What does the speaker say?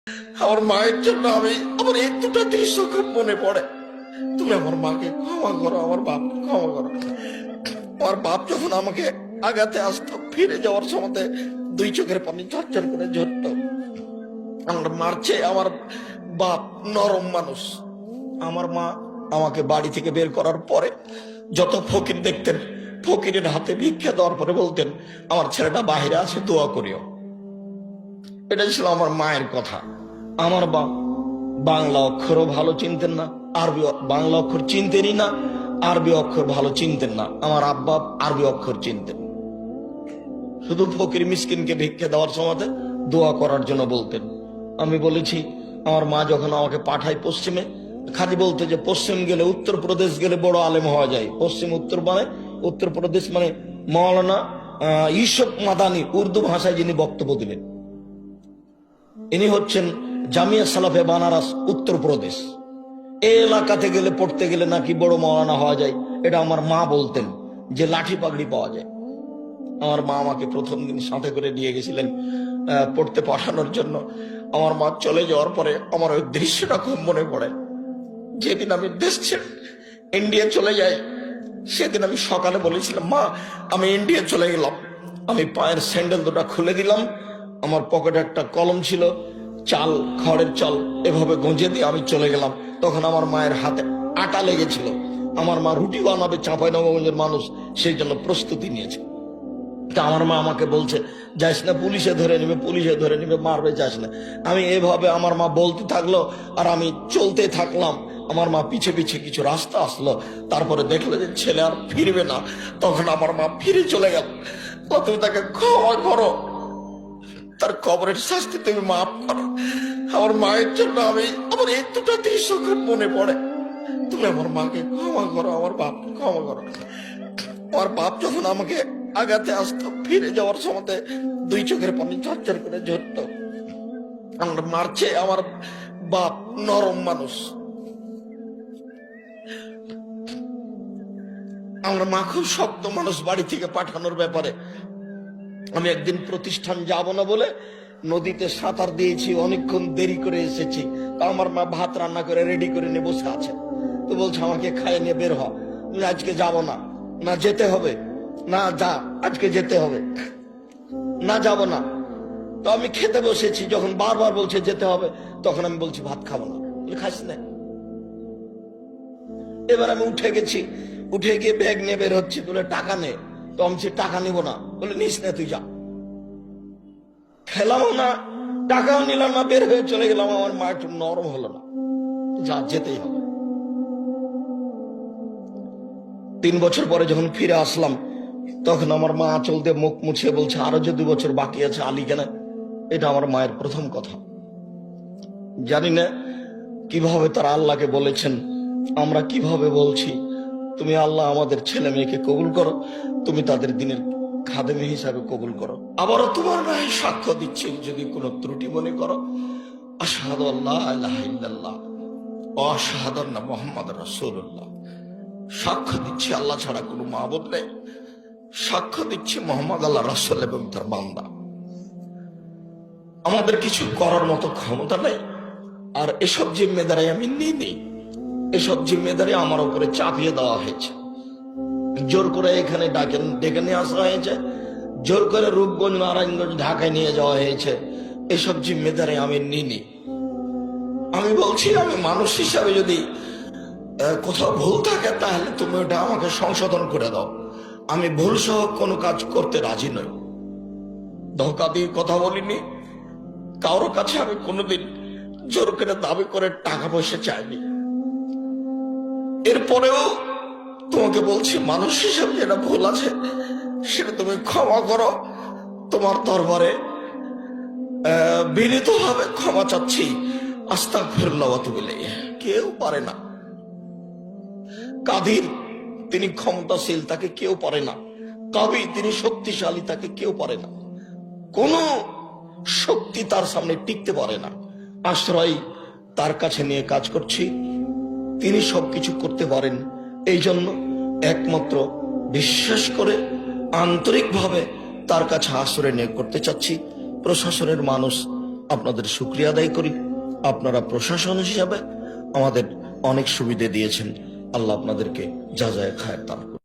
আমার মায়ের জন্য আমার এই দুটো দৃশ্য খুব মনে পড়ে। তুমি আমার মাকে ক্ষমা করো, আমার বাপকে ক্ষমা করো। আমার বাপ যখন আমাকে আগাতে আসতো, ফিরে যাওয়ার সময় দুই চোখের পানি ঝরঝর করে ঝরতো। আমার মারছে, আমার বাপ নরম মানুষ। আমার মা আমাকে বাড়ি থেকে বের করার পরে যত ফকির দেখতেন, ফকিরের হাতে ভিক্ষা দেওয়ার পরে বলতেন, আমার ছেলেটা বাহিরে আছে, দোয়া করিও। এটা ছিল আমার মায়ের কথা। আমার বাপ বাংলা অক্ষরও ভালো চিনতেন না, বাংলা অক্ষর চিনতেনই না, আরবি অক্ষর ভালো চিনতেন না। আমার আব্বা আরবি অক্ষর চিনতেন। শুধু ফকির মিসকিনকে ভিক্ষা দেওয়ার সময় দোয়া করার জন্য বলতেন। আমি বলেছি, আমার মা যখন আমাকে পাঠায় পশ্চিমে, খালি বলতো যে পশ্চিম গেলে, উত্তরপ্রদেশ গেলে বড় আলেম হওয়া যায়। পশ্চিম উত্তর মানে উত্তরপ্রদেশ মানে মৌলানা ইউসুফ মাদানি, উর্দু ভাষায় যিনি বক্তব্য দিলেন, ইনি হচ্ছেন জামিয়া সালাফে বানারস, উত্তরপ্রদেশ। এই এলাকাতে গেলে, পড়তে গেলে নাকি বড় মৌলানা হওয়া যায়। এটা আমার মা বলতেন, যে লাঠি পাগড়ি পাওয়া যায়। আমার মা আমাকে প্রথম দিন সাথে করে নিয়ে গেছিলেন পড়তে পাঠানোর জন্য। আমার মা চলে যাওয়ার পরে আমার ওই দৃশ্যটা খুব মনে পড়ে। যেদিন আমি দেশ ছেড়ে ইন্ডিয়া চলে যাই, সেদিন আমি সকালে বলেছিলাম, মা আমি ইন্ডিয়া চলে গেলাম। আমি পায়ের স্যান্ডেল দুটা খুলে দিলাম, আমার পকেটে একটা কলম ছিল, চাল, খড়ের চাল এভাবে গঁজে দিয়ে আমি চলে গেলাম। তখন আমার মায়ের হাতে আটা লেগেছিল। আমার মা রুটি বানাবে, চাঁপাইনবাবগঞ্জের মানুষ, সেই জন্য প্রস্তুতি নিয়েছে। আমার মা আমাকে বলছে, যাইস না, পুলিশে ধরে নিবে, পুলিশে ধরে নিবে, মারবে, যাস না। আমি এভাবে আমার মা বলতে থাকলো আর আমি চলতে থাকলাম। আমার মা পিছে পিছে কিছু রাস্তা আসলো, তারপরে দেখলো যে ছেলে আর ফিরবে না। তখন আমার মা ফিরে চলে গেল। তুমি তাকে ক্ষমা করো, তার কবরের শাস্তি তুমি মাফ করো। আমার মায়ের জন্য আমার এই দুটো দৃশ্য খুব মনে পড়ে। তুমি আমার মাকে ক্ষমা করো, আমার বাপকে ক্ষমা করো। আমার বাপ যখন আমাকে আগাতে আসতো, ফিরে যাওয়ার সময় দুই চোখের পানি ঝরঝর করে ঝরতো। আমার মারছে, আমার বাপ নরম মানুষ। আমার মা খুব শক্ত মানুষ বাড়ি থেকে পাঠানোর ব্যাপারে। আমি একদিন প্রতিষ্ঠান যাব না বলে নদীতে সাঁতার দিয়েছি, অনেকক্ষণ দেরি করে এসেছি। তা আমার মা ভাত রান্না করে রেডি করে নিয়ে বসে আছে। তো বলছে আমাকে খাইয়ে নিয়ে বের হ, আজকে যাব না। না যেতে হবে, না যা, আজকে যেতে হবে, না যাব না। তো আমি খেতে বসেছি, যখন বারবার বলছে যেতে হবে, তখন আমি বলছি ভাত খাবো না। খাস না। এবার আমি উঠে গেছি, উঠে গিয়ে ব্যাগ নিয়ে বের হচ্ছি, বলে টাকা নে। তো আমি টাকা নিব না, বলে নিস না, তুই যা। খেলামও না, টাকাও নিলাম না, বের হয়ে চলে গেলাম। আমার মা একটু নরম হলো না, যা, যেতেই হবে। 3 বছর পরে যখন ফিরে আসলাম, তখন আমার মা আঁচল দিয়ে মুখ মুছিয়ে বলছে, আরো যে 2 বছর বাকি আছে, আলী কেন? এটা আমার মায়ের প্রথম কথা। জানি না কিভাবে তারা আল্লাহকে বলেছেন, আমরা কিভাবে বলছি, তুমি আল্লাহ আমাদের ছেলে মেয়েকে কবুল করো, তুমি তাদের দিনের খাদেমী হিসাবে কবুল করো। আবারও তোমার গায়ে সাক্ষ্য দিচ্ছি, যদি কোনো ত্রুটি মনে করো, আশহাদু আল্লা ইলাহা ইল্লাল্লাহ ওয়া আশহাদু আন্না মুহাম্মাদুর রাসূলুল্লাহ। সাক্ষ্য দিচ্ছি আল্লাহ ছাড়া কোনো মাবুদ নেই। সাক্ষ্য দিচ্ছি মুহাম্মদ আল্লাহ রাসূল এবং তার বান্দা। আমাদের কিছু করার মতো ক্ষমতা নেই, আর এসব জিম্মেদারি আমি নিইনি। এসব জিম্মেদারি আমার উপরে চাপিয়ে দেওয়া হয়েছে। জোর করে এখানে ডেকে নিয়ে আসা হয়েছে, জোর করে রূপগঞ্জ, নারায়ণগঞ্জ, ঢাকায় নিয়ে যাওয়া হয়েছে। এসব জিম্মেদারি আমি নিইনি। আমি বলছি, আমি মানুষ হিসাবে যদি কোথাও ভুল থাকে, তাহলে তুমি ওটা আমাকে সংশোধন করে দাও। আমি ভুল সহ কোনো কাজ করতে রাজি নই। ধোকা দিয়ে কথা বলিনি, কারোর কাছে আমি কোনোদিন জোর করে দাবি করে টাকা পয়সা চাইনি। এরপরেও তোমাকে বলছি, মানুষ হিসাবে যেটা ভুল আছে সেটা তুমি ক্ষমা করো। তোমার দরবারে বিনীতভাবে ক্ষমা চাচ্ছি। আস্তাগফিরুল্লাহ ওয়া আতুবু ইলাইহি। কেউ পারে না। কাদির তিনি ক্ষমতাশীল, তাকে কেউ পারে না। কবি তিনি শক্তিশালী, তাকে কেউ পারে না। কোন শক্তি তার সামনে টিকতে পারে না। আশ্রয় তার কাছে নিয়ে কাজ করছি, তিনি সবকিছু করতে পারেন। এই জন্য একমাত্র বিশ্বাস করে আন্তরিকভাবে তার কাছে আশ্রয় নিয়ে করতে চাচ্ছি। প্রশাসনের মানুষ আপনাদের শুকরিয়া আদায় করি। আপনারা প্রশাসন হিসাবে আমাদের অনেক সুবিধা দিয়েছেন। আল্লাহ আপনাদেরকে যা যায় খায়ের দান করুন।